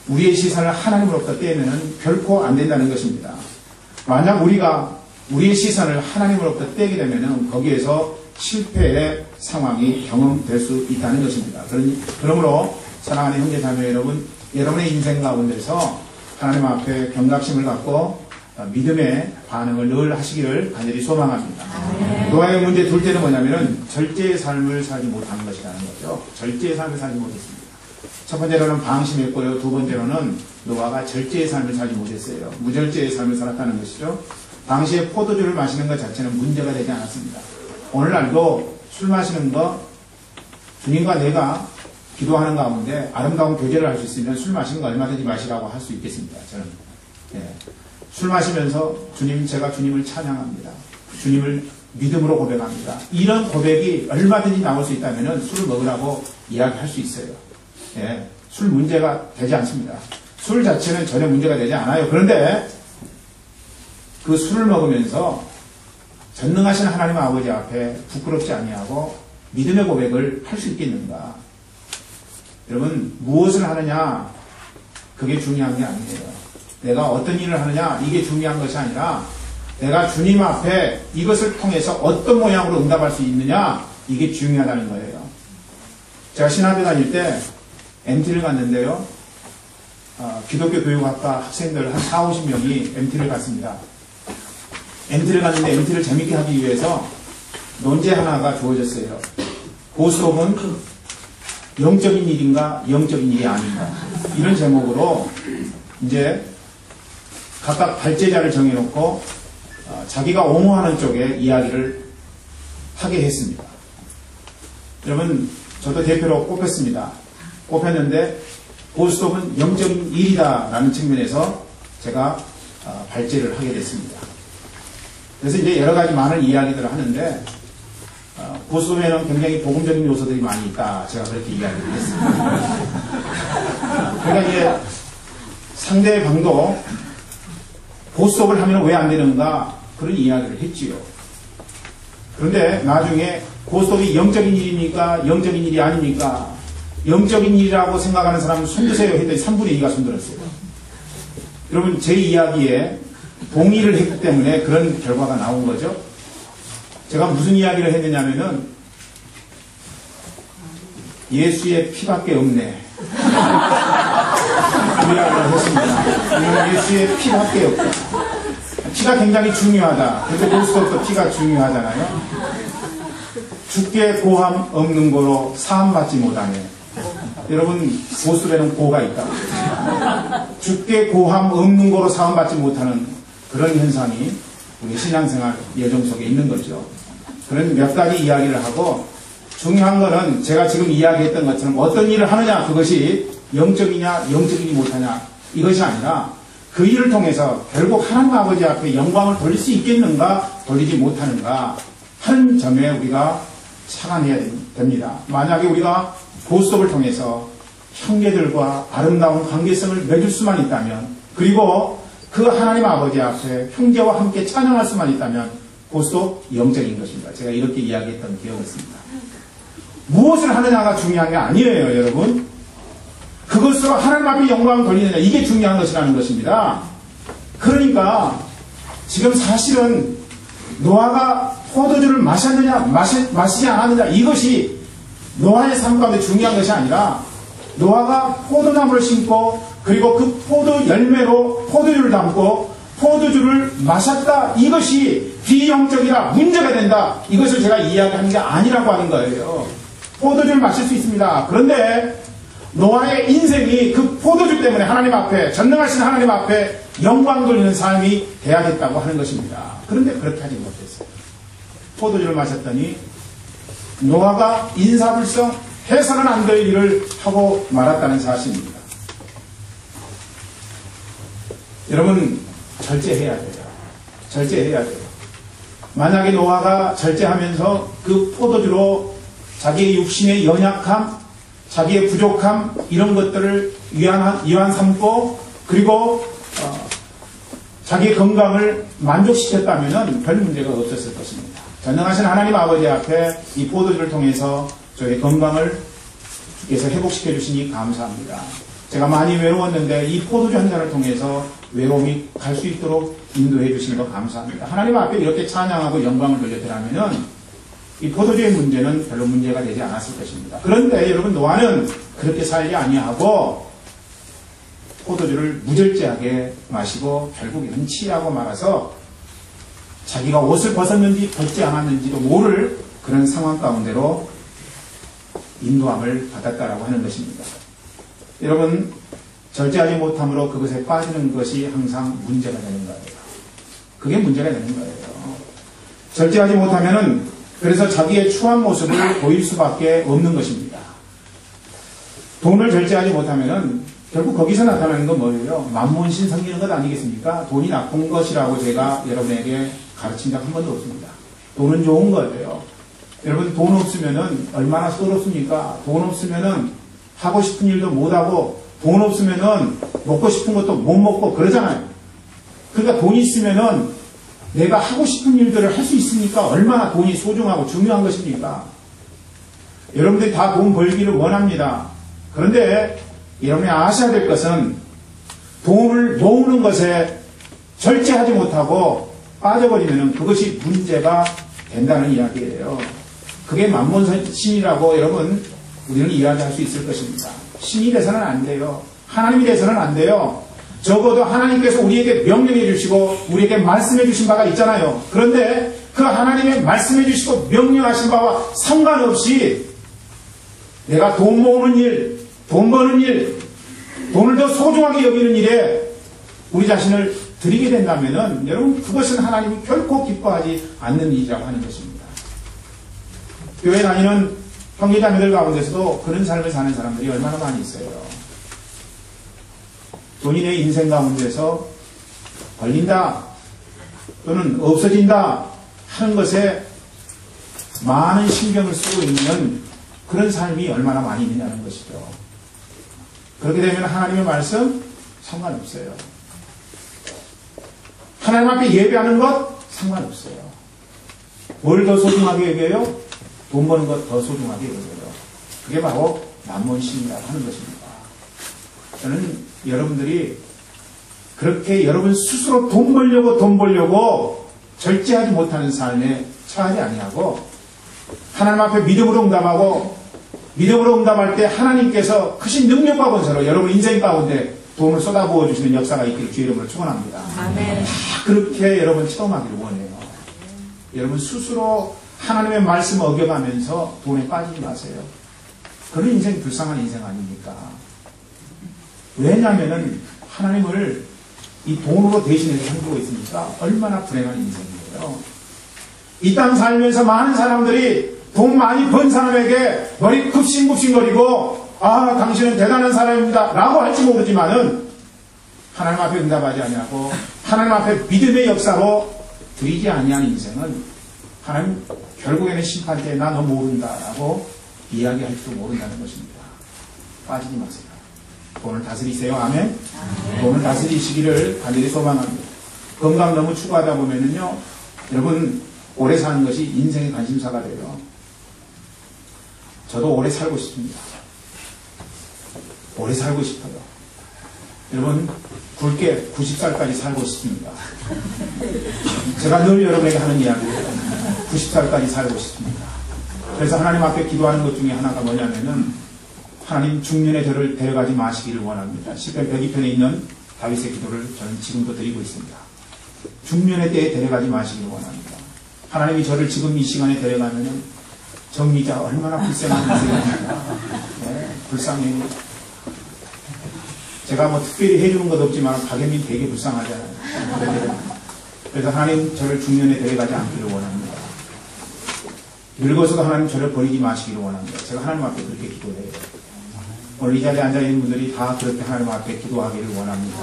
우리의 시선을 하나님으로부터 떼면 결코 안 된다는 것입니다. 만약 우리가 우리의 시선을 하나님으로부터 떼게 되면 거기에서 실패의 상황이 경험될 수 있다는 것입니다. 그러므로 사랑하는 형제 자매 여러분, 여러분의 인생 가운데서 하나님 앞에 경각심을 갖고 믿음의 반응을 늘 하시기를 간절히 소망합니다. 노아의 문제 둘째는 뭐냐면은 절제의 삶을 살지 못하는 것이라는 거죠. 절제의 삶을 살지 못했습니다. 첫 번째로는 방심했고요. 두 번째로는 노아가 절제의 삶을 살지 못했어요. 무절제의 삶을 살았다는 것이죠. 당시에 포도주를 마시는 것 자체는 문제가 되지 않았습니다. 오늘날도 술 마시는 거 주님과 내가 기도하는 가운데 아름다운 교제를 할 수 있으면 술 마시는 거 얼마든지 마시라고 할 수 있겠습니다. 저는. 예. 술 마시면서 제가 주님을 찬양합니다. 주님을 믿음으로 고백합니다. 이런 고백이 얼마든지 나올 수 있다면 술을 먹으라고 이야기할 수 있어요. 예. 술 문제가 되지 않습니다. 술 자체는 전혀 문제가 되지 않아요. 그런데 그 술을 먹으면서 전능하신 하나님 아버지 앞에 부끄럽지 아니하고 믿음의 고백을 할 수 있겠는가? 여러분, 무엇을 하느냐, 그게 중요한 게 아니에요. 내가 어떤 일을 하느냐, 이게 중요한 것이 아니라 내가 주님 앞에 이것을 통해서 어떤 모양으로 응답할 수 있느냐, 이게 중요하다는 거예요. 제가 신학교 다닐 때 MT를 갔는데요. 기독교 교육학과 학생들 한 4, 50명이 MT를 갔습니다. MT를 갔는데 MT를 재밌게 하기 위해서 논제 하나가 주어졌어요. 고스톱은 영적인 일인가 영적인 일이 아닌가, 이런 제목으로 이제 각각 발제자를 정해놓고 자기가 옹호하는 쪽에 이야기를 하게 했습니다. 여러분, 저도 대표로 뽑혔습니다. 뽑혔는데 고스톱은 영적인 일이다라는 측면에서 제가 발제를 하게 됐습니다. 그래서 이제 여러 가지 많은 이야기들을 하는데 고스톱에는 굉장히 복음적인 요소들이 많이 있다, 제가 그렇게 이야기를 했습니다. 그러니까 이제 상대방도 고스톱을 하면 왜 안 되는가, 그런 이야기를 했지요. 그런데 나중에 고스톱이 영적인 일입니까 영적인 일이 아닙니까, 영적인 일이라고 생각하는 사람은 손드세요 했더니 3분의 2가 손들었어요. 여러분, 제 이야기에 동의를 했기 때문에 그런 결과가 나온 거죠. 제가 무슨 이야기를 했느냐면은 예수의 피밖에 없네, 그 이야기를 했습니다. 예수의 피밖에 없다. 피가 굉장히 중요하다. 그런데 고스톱도 피가 중요하잖아요. 주께 고함 없는 거로 사함받지 못하네. 여러분, 고스톱에는 고가 있다. 주께 고함 없는 거로 사함받지 못하는 그런 현상이 우리 신앙생활 예정 속에 있는 거죠. 그런 몇 가지 이야기를 하고, 중요한 거는 제가 지금 이야기했던 것처럼 어떤 일을 하느냐, 그것이 영적이냐 영적이지 못하냐, 이것이 아니라 그 일을 통해서 결국 하나님 아버지 앞에 영광을 돌릴 수 있겠는가 돌리지 못하는가 하는 점에 우리가 착안해야 됩니다. 만약에 우리가 고스톱을 통해서 형제들과 아름다운 관계성을 맺을 수만 있다면, 그리고 그 하나님 아버지 앞에 형제와 함께 찬양할 수만 있다면 고스톱 영적인 것입니다. 제가 이렇게 이야기했던 기억이 있습니다. 무엇을 하느냐가 중요한 게 아니에요, 여러분. 그것으로 하나님 앞에 영광을 돌리느냐, 이게 중요한 것이라는 것입니다. 그러니까 지금 사실은 노아가 포도주를 마셨느냐 마시지 않았느냐 이것이 노아의 삶 가운데 중요한 것이 아니라 노아가 포도나무를 심고 그리고 그 포도 열매로 포도주를 담고 포도주를 마셨다 이것이 비영적이라 문제가 된다 이것을 제가 이야기하는 게 아니라고 하는 거예요. 포도주를 마실 수 있습니다. 그런데 노아의 인생이 그 포도주 때문에 하나님 앞에 전능하신 하나님 앞에 영광 돌리는 삶이 돼야겠다고 하는 것입니다. 그런데 그렇게 하지 못했어요. 포도주를 마셨더니 노아가 인사불성 해서는 안 될 일을 하고 말았다는 사실입니다. 여러분 절제해야 돼요. 절제해야 돼요. 만약에 노아가 절제하면서 그 포도주로 자기의 육신의 연약함, 자기의 부족함 이런 것들을 위안 삼고 그리고 자기의 건강을 만족시켰다면 별 문제가 없었을 것입니다. 전능하신 하나님 아버지 앞에 이 포도주를 통해서 저의 건강을 주께서 회복시켜 주시니 감사합니다. 제가 많이 외로웠는데 이 포도주 한 잔을 통해서 외로움이 갈 수 있도록 인도해 주시는 거 감사합니다. 하나님 앞에 이렇게 찬양하고 영광을 돌렸더라면 이 포도주의 문제는 별로 문제가 되지 않았을 것입니다. 그런데 여러분 노아는 그렇게 살지 아니하고 포도주를 무절제하게 마시고 결국에는 취하고 말아서 자기가 옷을 벗었는지 벗지 않았는지도 모를 그런 상황 가운데로 인도함을 받았다라고 하는 것입니다. 여러분 절제하지 못함으로 그것에 빠지는 것이 항상 문제가 되는 거예요. 그게 문제가 되는 거예요. 절제하지 못하면은 그래서 자기의 추한 모습을 보일 수밖에 없는 것입니다. 돈을 절제하지 못하면은 결국 거기서 나타나는 건 뭐예요? 만몬신 생기는 것 아니겠습니까? 돈이 나쁜 것이라고 제가 여러분에게 가르친 적 한 번도 없습니다. 돈은 좋은 거예요. 여러분 돈 없으면은 얼마나 서럽습니까? 돈 없으면은 하고 싶은 일도 못하고 돈 없으면은 먹고 싶은 것도 못 먹고 그러잖아요. 그러니까 돈이 있으면은 내가 하고 싶은 일들을 할 수 있으니까 얼마나 돈이 소중하고 중요한 것입니까? 여러분들이 다 돈 벌기를 원합니다. 그런데 여러분이 아셔야 될 것은 돈을 모으는 것에 절제하지 못하고 빠져버리면 그것이 문제가 된다는 이야기예요. 그게 만몬신이라고 여러분 우리는 이야기할 수 있을 것입니다. 신이 돼서는 안 돼요. 하나님이 돼서는 안 돼요. 적어도 하나님께서 우리에게 명령해 주시고 우리에게 말씀해 주신 바가 있잖아요. 그런데 그 하나님의 말씀해 주시고 명령하신 바와 상관없이 내가 돈 모으는 일, 돈 버는 일, 돈을 더 소중하게 여기는 일에 우리 자신을 드리게 된다면 여러분 그것은 하나님이 결코 기뻐하지 않는 일이라고 하는 것입니다. 교회 다니는 형제자매들 가운데서도 그런 삶을 사는 사람들이 얼마나 많이 있어요. 돈이 내 인생 가운데서 걸린다 또는 없어진다 하는 것에 많은 신경을 쓰고 있는 그런 삶이 얼마나 많이 있느냐는 것이죠. 그렇게 되면 하나님의 말씀 상관없어요. 하나님 앞에 예배하는 것 상관없어요. 뭘 더 소중하게 여겨요? 돈 버는 것 더 소중하게 여겨요. 그게 바로 만몬신이라고 하는 것입니다. 저는 여러분들이 그렇게 여러분 스스로 돈 벌려고 절제하지 못하는 삶에 처하지 아니하고 하나님 앞에 믿음으로 응답하고 믿음으로 응답할 때 하나님께서 크신 능력과 권세로 여러분 인생 가운데 돈을 쏟아부어 주시는 역사가 있기를 주의 이름으로 축원합니다. 아멘. 그렇게 여러분 체험하기를 원해요. 여러분 스스로 하나님의 말씀을 어겨가면서 돈에 빠지지 마세요. 그런 인생 불쌍한 인생 아닙니까? 왜냐하면은 하나님을 이 돈으로 대신해서 섬기고 있으니까 얼마나 불행한 인생이에요. 이 땅 살면서 많은 사람들이 돈 많이 번 사람에게 머리 굽신굽신거리고 당신은 대단한 사람입니다 라고 할지 모르지만은 하나님 앞에 응답하지 아니하고 하나님 앞에 믿음의 역사로 드리지 아니한 인생은 하나님 결국에는 심판 때 나 너 모른다 라고 이야기할지도 모른다는 것입니다. 빠지지 마세요. 돈을 다스리세요. 아멘. 돈을 다스리시기를 간절히 소망합니다. 건강 너무 추구하다 보면은요 여러분 오래 사는 것이 인생의 관심사가 돼요. 저도 오래 살고 싶습니다. 오래 살고 싶어요. 여러분, 굵게 90살까지 살고 싶습니다. 제가 늘 여러분에게 하는 이야기예요. 90살까지 살고 싶습니다. 그래서 하나님 앞에 기도하는 것 중에 하나가 뭐냐면은 하나님 중년의 저를 데려가지 마시기를 원합니다. 시편 102편에 있는 다윗의 기도를 저는 지금도 드리고 있습니다. 중년의 때에 데려가지 마시기를 원합니다. 하나님이 저를 지금 이 시간에 데려가면은 정리자 얼마나 불쌍한 인생입니까? 네, 불쌍해요. 제가 뭐 특별히 해주는 것 없지만 박연민 되게 불쌍하잖아요. 그래서 하나님 저를 중년에 데려가지 않기를 원합니다. 늙어서도 하나님 저를 버리지 마시기를 원합니다. 제가 하나님 앞에 그렇게 기도해요. 오늘 이 자리에 앉아있는 분들이 다 그렇게 하나님 앞에 기도하기를 원합니다.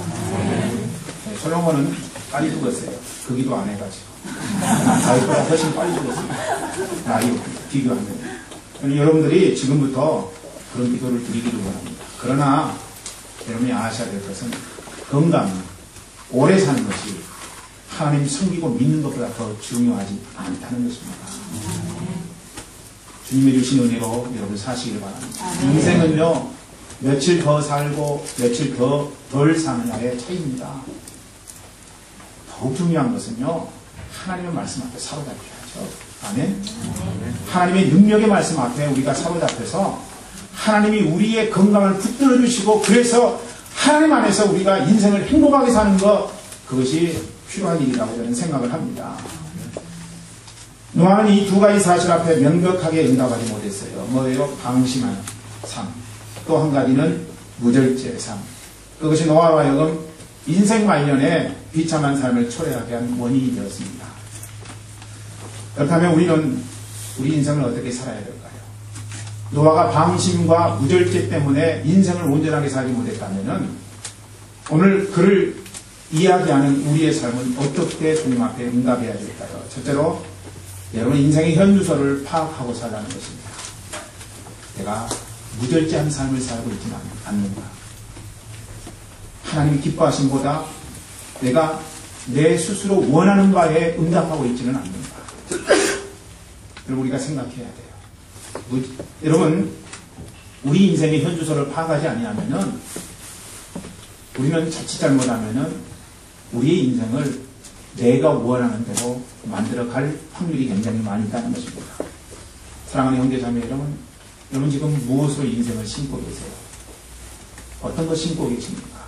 네, 솔로몬은 빨리 죽었어요. 그 기도 안 해가지고. 다윗보다 훨씬 빨리 죽었어요. 나이 비교하면. 여러분들이 지금부터 그런 기도를 드리기를 원합니다. 그러나 여러분이 아셔야 될 것은 건강, 오래 사는 것이 하나님 섬기고 믿는 것보다 더 중요하지 않다는 것입니다. 주님의 주신 은혜로 여러분 사시길 바랍니다. 인생은요, 며칠 더 살고 며칠 덜 사느냐의 차이입니다. 더욱 중요한 것은요, 하나님의 말씀 앞에 사로잡혀야죠. 아멘? 하나님의 능력의 말씀 앞에 우리가 사로잡혀서 하나님이 우리의 건강을 붙들어 주시고, 그래서 하나님 안에서 우리가 인생을 행복하게 사는 것, 그것이 필요한 일이라고 저는 생각을 합니다. 노아는 이 두 가지 사실 앞에 명백하게 응답하지 못했어요. 뭐예요? 방심한 삶. 또 한 가지는 무절제의 삶. 그것이 노아로 하여금 인생 말년에 비참한 삶을 초래하게 한 원인이 되었습니다. 그렇다면 우리는 우리 인생을 어떻게 살아야 될까요? 노아가 방심과 무절제 때문에 인생을 온전하게 살지 못했다면 오늘 그를 이야기하는 우리의 삶은 어떻게 주님 앞에 응답해야 될까요? 첫째로 여러분 인생의 현주소를 파악하고 살라는 것입니다. 내가 무절제한 삶을 살고 있지는 않는가? 하나님이 기뻐하심보다 내가 내 스스로 원하는 바에 응답하고 있지는 않는가? 여러분 우리가 생각해야 돼요. 여러분 우리 인생의 현주소를 파악하지 아니하면은 우리는 자칫 잘못하면은 우리의 인생을 내가 원하는 대로 만들어갈 확률이 굉장히 많이 있다는 것입니다. 사랑하는 형제자매 여러분, 여러분 지금 무엇으로 인생을 심고 계세요? 어떤 것 심고 계십니까?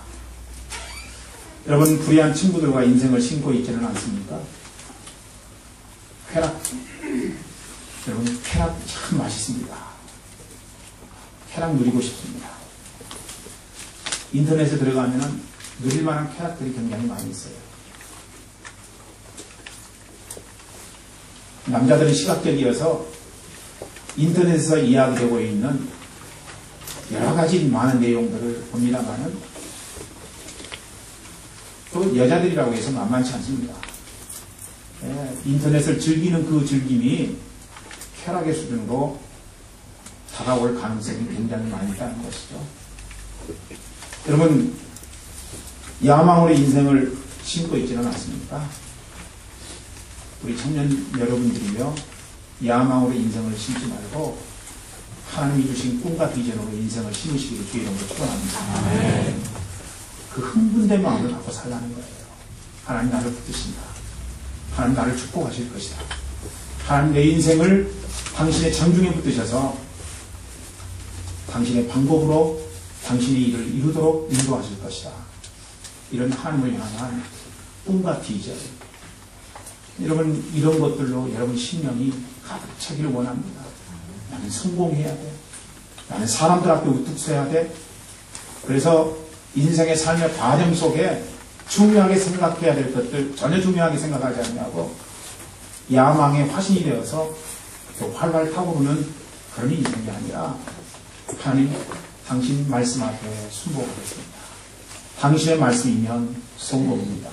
여러분 불의한 친구들과 인생을 심고 있지는 않습니까? 쾌락. 여러분 쾌락 참 맛있습니다. 쾌락 누리고 싶습니다. 인터넷에 들어가면 누릴 만한 쾌락들이 굉장히 많이 있어요. 남자들은 시각적이어서 인터넷에서 이야기되고 있는 여러 가지 많은 내용들을 봅니다만은 또 여자들이라고 해서 만만치 않습니다. 인터넷을 즐기는 그 즐김이 쾌락의 수준으로 다가올 가능성이 굉장히 많이 있다는 것이죠. 여러분 야망으로 인생을 심고 있지는 않습니까? 우리 청년 여러분들이요 야망으로 인생을 심지 말고 하나님이 주신 꿈과 비전으로 인생을 심으시기를 주의 이름으로 축원합니다. 그 흥분된 마음을 갖고 살라는 거예요. 하나님 나를 붙드신다. 하나님 나를 축복하실 것이다. 하나님 내 인생을 당신의 장중에 붙드셔서 당신의 방법으로 당신의 일을 이루도록 인도하실 것이다. 이런 하나님을 향한 꿈과 비전. 여러분 이런 것들로 여러분 신령이 가득 차기를 원합니다. 나는 성공해야 돼. 나는 사람들 앞에 우뚝 서야 돼. 그래서 인생의 삶의 과정 속에 중요하게 생각해야 될 것들 전혀 중요하게 생각하지 않냐고 야망의 화신이 되어서 활활 타오르는 그런 인생이 아니라 하나님 당신 말씀 앞에 순복하겠습니다. 당신의 말씀이면 성공입니다.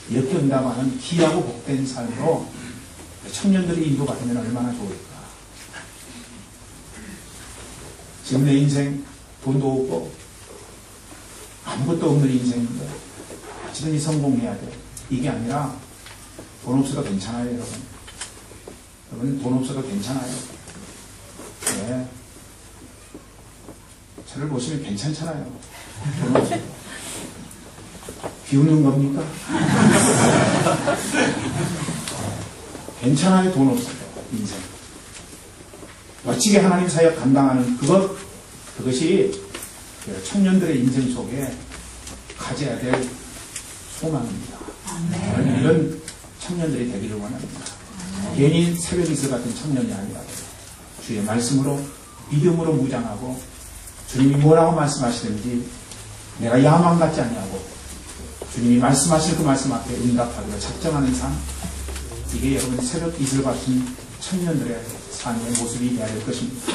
이렇게 응답하는 귀하고 복된 삶으로 청년들이 인도가 되면 얼마나 좋을까. 지금 내 인생 돈도 없고 아무것도 없는 인생인데 어찌든지 성공해야 돼. 이게 아니라 돈 없어도 괜찮아요 여러분. 여러분 돈 없어도 괜찮아요. 네. 저를 보시면 괜찮잖아요. 돈 없어도. 비웃는 겁니까? 괜찮아요. 돈 없어요. 인생. 멋지게 하나님 사역 감당하는 그것이 청년들의 인생 속에 가져야 될 소망입니다. 이런 청년들이 되기를 원합니다. 괜히 새벽 이슬 같은 청년이 아니라 주의 말씀으로 믿음으로 무장하고 주님이 뭐라고 말씀하시든지 내가 야망 같지 않냐고 주님이 말씀하실 그 말씀 앞에 응답하기로 작정하는 삶, 이게 여러분 새벽 이슬 같은 청년들의 삶의 모습이 되어야 될 것입니다.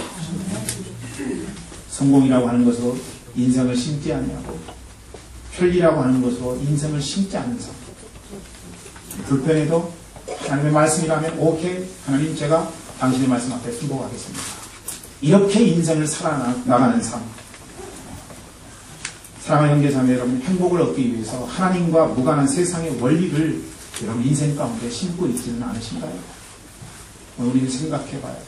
성공이라고 하는 것으로 인생을 심지 않냐고, 편리라고 하는 것으로 인생을 심지 않는 삶, 불편해도 하나님의 말씀이라면 오케이, 하나님 제가 당신의 말씀 앞에 순복하겠습니다. 이렇게 인생을 살아나가는 삶. 사랑하는 형제자매 여러분, 행복을 얻기 위해서 하나님과 무관한 세상의 원리를 여러분 인생 가운데 심고 있지는 않으신가요? 우리는 생각해 봐야 돼요.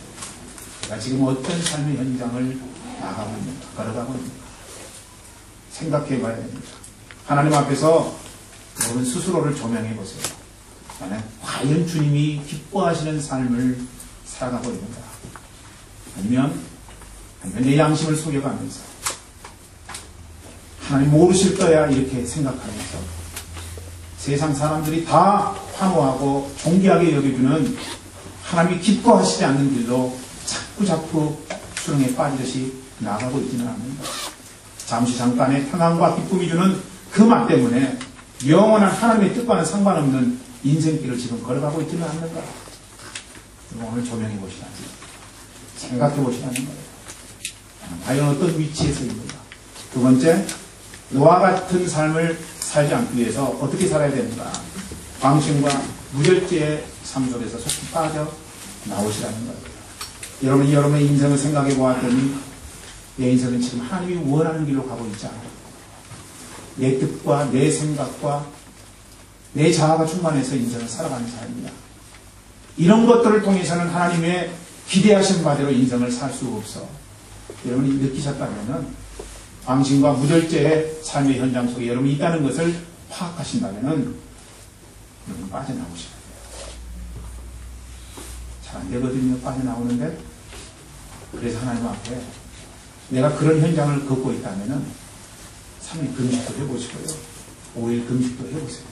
내가 지금 어떤 삶의 현장을 나가고 있는가, 걸어가고 있는가. 생각해 봐야 됩니다. 하나님 앞에서 여러분 스스로를 조명해 보세요. 나는 과연 주님이 기뻐하시는 삶을 살아가고 있는가? 아니면 내 양심을 속여가면서 하나님 모르실 거야 이렇게 생각하면서 세상 사람들이 다 환호하고 존귀하게 여겨주는 하나님이 기뻐하시지 않는 길로 자꾸 수렁에 빠지듯이 나가고 있지는 않는다. 잠시 잠깐의 평안과 기쁨이 주는 그 맛 때문에 영원한 하나님의 뜻과는 상관없는 인생길을 지금 걸어가고 있지는 않는가. 오늘 조명해 보시라니, 생각해 보시라는 거예요. 과연 어떤 위치에서 있는가. 두 번째, 노아 같은 삶을 살지 않기 위해서 어떻게 살아야 되는가. 방심과 무절제의 삶 속에서 속히 빠져 나오시라는 거예요. 여러분의 인생을 생각해 보았더니 내 인생은 지금 하나님이 원하는 길로 가고 있지 않아요. 내 뜻과 내 생각과 내 자아가 충만해서 인생을 살아가는 삶이다. 이런 것들을 통해서는 하나님의 기대하신 바대로 인생을 살 수 없어. 여러분이 느끼셨다면 방심과 무절제의 삶의 현장 속에 여러분이 있다는 것을 파악하신다면 여러분 빠져나오셔야 돼요. 잘 안 되거든요. 빠져나오는데. 그래서 하나님 앞에 내가 그런 현장을 걷고 있다면 3일 금식도 해보시고요. 5일 금식도 해보세요.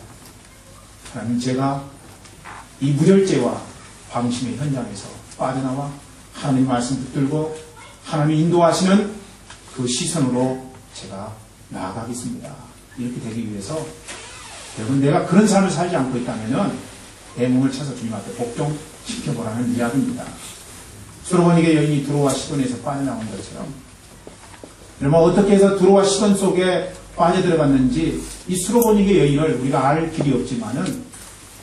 하나님, 제가 이 무절제와 방심의 현장에서 빠져나와 하나님 말씀 붙들고 하나님 인도하시는 그 시선으로 제가 나아가겠습니다. 이렇게 되기 위해서 여러분 내가 그런 삶을 살지 않고 있다면 내 몸을 쳐서 주님 앞에 복종시켜보라는 이야기입니다. 수로보니게 여인이 두로와 시돈에서 빠져나온 것처럼 여러분 어떻게 해서 두로와 시돈 속에 빠져들어갔는지 이 수로보니게 여인을 우리가 알 길이 없지만은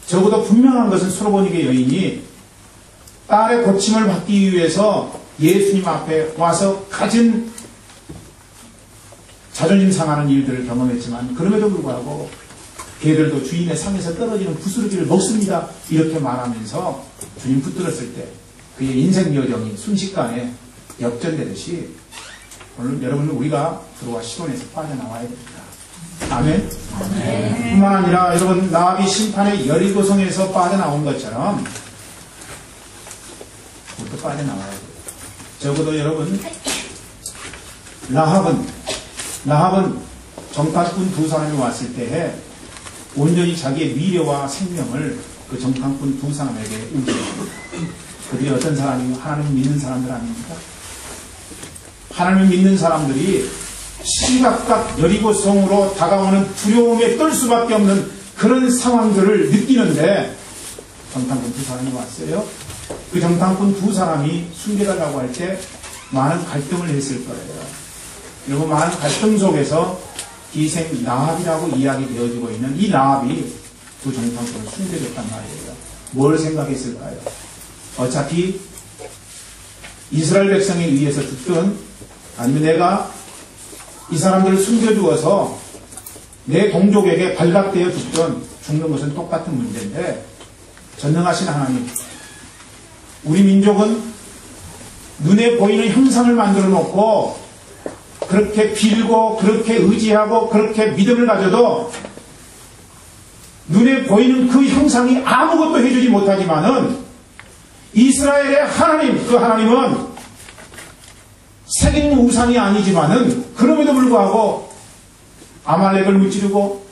적어도 분명한 것은 수로보니게 여인이 딸의 고침을 받기 위해서 예수님 앞에 와서 가진 자존심 상하는 일들을 경험했지만 그럼에도 불구하고 개들도 주인의 상에서 떨어지는 부스러기를 먹습니다. 이렇게 말하면서 주님 붙들었을 때 그의 인생 여정이 순식간에 역전되듯이 오늘 여러분은 우리가 두로와 시돈에서 빠져나와야 됩니다. 아멘. 아멘. 뿐만 아니라 여러분 라합이 심판의 여리고성에서 빠져나온 것처럼 우리도 빠져나와야 돼요. 적어도 여러분 라합은 정탐꾼 두 사람이 왔을 때에 온전히 자기의 미래와 생명을 그 정탐꾼 두 사람에게 의지했습니다. 그들이 어떤 사람이고 하나님 믿는 사람들 아닙니까? 하나님을 믿는 사람들이 시각각 여리고성으로 다가오는 두려움에 떨 수밖에 없는 그런 상황들을 느끼는데 정탐꾼 두 사람이 왔어요. 그 정탐꾼 두 사람이 숨겨달라고 할 때 많은 갈등을 했을 거예요. 그리고 많은 갈등 속에서 기생 라합이라고 이야기되어지고 있는 이 라합이 두 정탐꾼을 숨겨줬단 말이에요. 뭘 생각했을까요? 어차피 이스라엘 백성에 의해서 죽든 아니면 내가 이 사람들을 숨겨두어서 내 동족에게 발각되어 죽든 죽는 것은 똑같은 문제인데 전능하신 하나님, 우리 민족은 눈에 보이는 형상을 만들어 놓고 그렇게 빌고 그렇게 의지하고 그렇게 믿음을 가져도 눈에 보이는 그 형상이 아무것도 해주지 못하지만은 이스라엘의 하나님, 그 하나님은 새긴 우상이 아니지만은 그럼에도 불구하고 아말렉을 무찌르고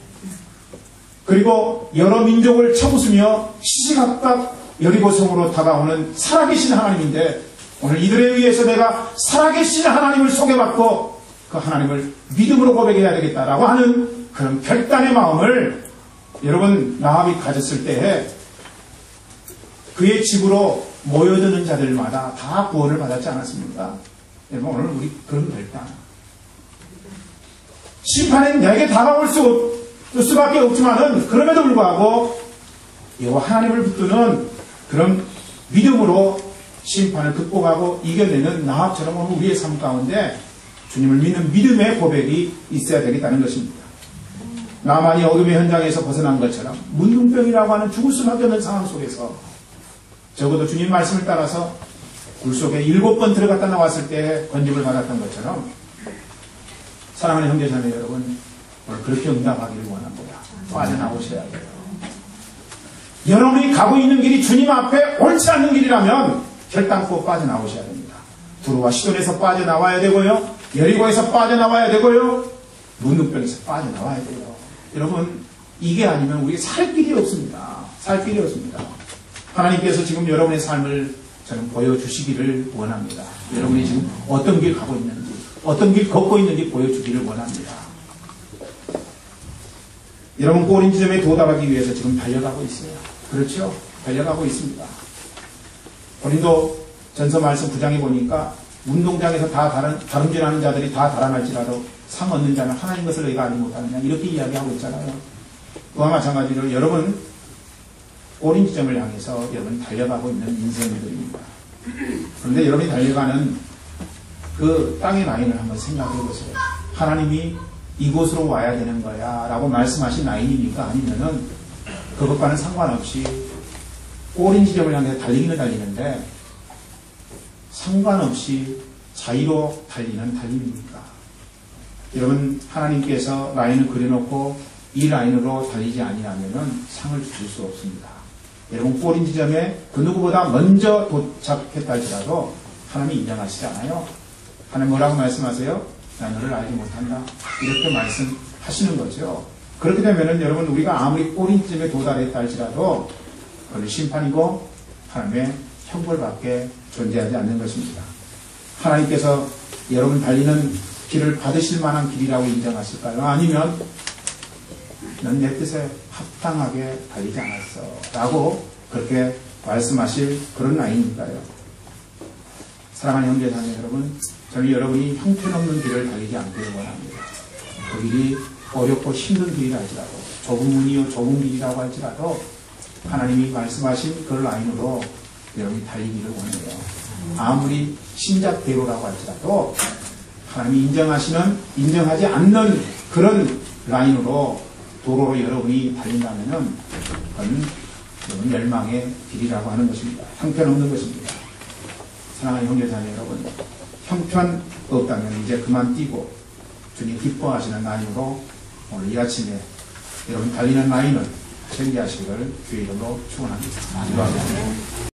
그리고 여러 민족을 쳐부수며 시시각각 여리고성으로 다가오는 살아계신 하나님인데, 오늘 이들에 의해서 내가 살아계신 하나님을 소개받고 그 하나님을 믿음으로 고백해야 되겠다라고 하는 그런 결단의 마음을 여러분 나합이 가졌을 때에 그의 집으로 모여드는 자들마다 다 구원을 받았지 않았습니까? 여러분, 오늘 우리 그런 결단, 심판은 내게 다가올 수밖에 없지만은 그럼에도 불구하고 여호와 하나님을 붙드는 그런 믿음으로 심판을 극복하고 이겨내는 나합처럼 오늘 우리의 삶 가운데 주님을 믿는 믿음의 고백이 있어야 되겠다는 것입니다. 나만이 어둠의 현장에서 벗어난 것처럼 문둥병이라고 하는 죽을 수밖에 없는 상황 속에서 적어도 주님 말씀을 따라서 굴 속에 7번 들어갔다 나왔을 때 건집을 받았던 것처럼 사랑하는 형제자매 여러분, 오늘 그렇게 응답하기를 원합니다. 빠져나오셔야 돼요. 여러분이 가고 있는 길이 주님 앞에 옳지 않는 길이라면 결단코 빠져나오셔야 됩니다. 두루와 시돈에서 빠져나와야 되고요, 여리고에서 빠져나와야 되고요, 문둥병에서 빠져나와야 돼요. 여러분, 이게 아니면 우리가 살 길이 없습니다. 살 길이 없습니다. 하나님께서 지금 여러분의 삶을 저는 보여주시기를 원합니다. 여러분이 지금 어떤 길 가고 있는지, 어떤 길 걷고 있는지 보여주기를 원합니다. 여러분, 꼬린 지점에 도달하기 위해서 지금 달려가고 있어요. 그렇죠? 달려가고 있습니다. 고린도 전서 말씀 9장에 보니까 운동장에서 다 다름질하는 자들이 다 달아날지라도 상 얻는 자는 하나님 것을 너희가 알지 못하느냐, 이렇게 이야기하고 있잖아요. 그와 마찬가지로 여러분 꼬린 지점을 향해서 여러분 달려가고 있는 인생들입니다. 그런데 여러분이 달려가는 그 땅의 라인을 한번 생각해 보세요. 하나님이 이곳으로 와야 되는 거야 라고 말씀하신 라인입니까? 아니면은 그것과는 상관없이 꼬린 지점을 향해서 달리기는 달리는데 상관없이 자유로 달리는 달림입니까? 여러분, 하나님께서 라인을 그려놓고 이 라인으로 달리지 아니하면은 상을 주실 수 없습니다. 여러분, 꼬린 지점에 그 누구보다 먼저 도착했다 할지라도 하나님이 인정하시잖아요. 하나님 뭐라고 말씀하세요? 나 너를 알지 못한다, 이렇게 말씀하시는 거죠. 그렇게 되면은 여러분, 우리가 아무리 꼬린 지점에 도달했다 할지라도 그건 심판이고 하나님의 형벌밖에 존재하지 않는 것입니다. 하나님께서 여러분 달리는 길을 받으실 만한 길이라고 인정하실까요? 아니면 넌 내 뜻에 합당하게 달리지 않았어 라고 그렇게 말씀하실 그런 라인일까요? 사랑하는 형제자매 여러분, 저는 여러분이 형편없는 길을 달리지 않기를 원합니다. 그 길이 어렵고 힘든 길이라 할지라도, 좁은 문이요 좁은 길이라고 할지라도 하나님이 말씀하신 그 라인으로 여러분이 달리기를 원해요. 아무리 신작대로라고 할지라도 하나님이 인정하지 않는 그런 라인으로, 도로로 여러분이 달린다면은 그건 여러분 멸망의 길이라고 하는 것입니다. 형편없는 것입니다. 사랑하는 형제자매 여러분, 형편 없다면 이제 그만 뛰고 주님 기뻐하시는 라인으로 오늘 이 아침에 여러분 달리는 라인을 전개하시기를 주의 이름으로 축원합니다. 기도하겠습니다.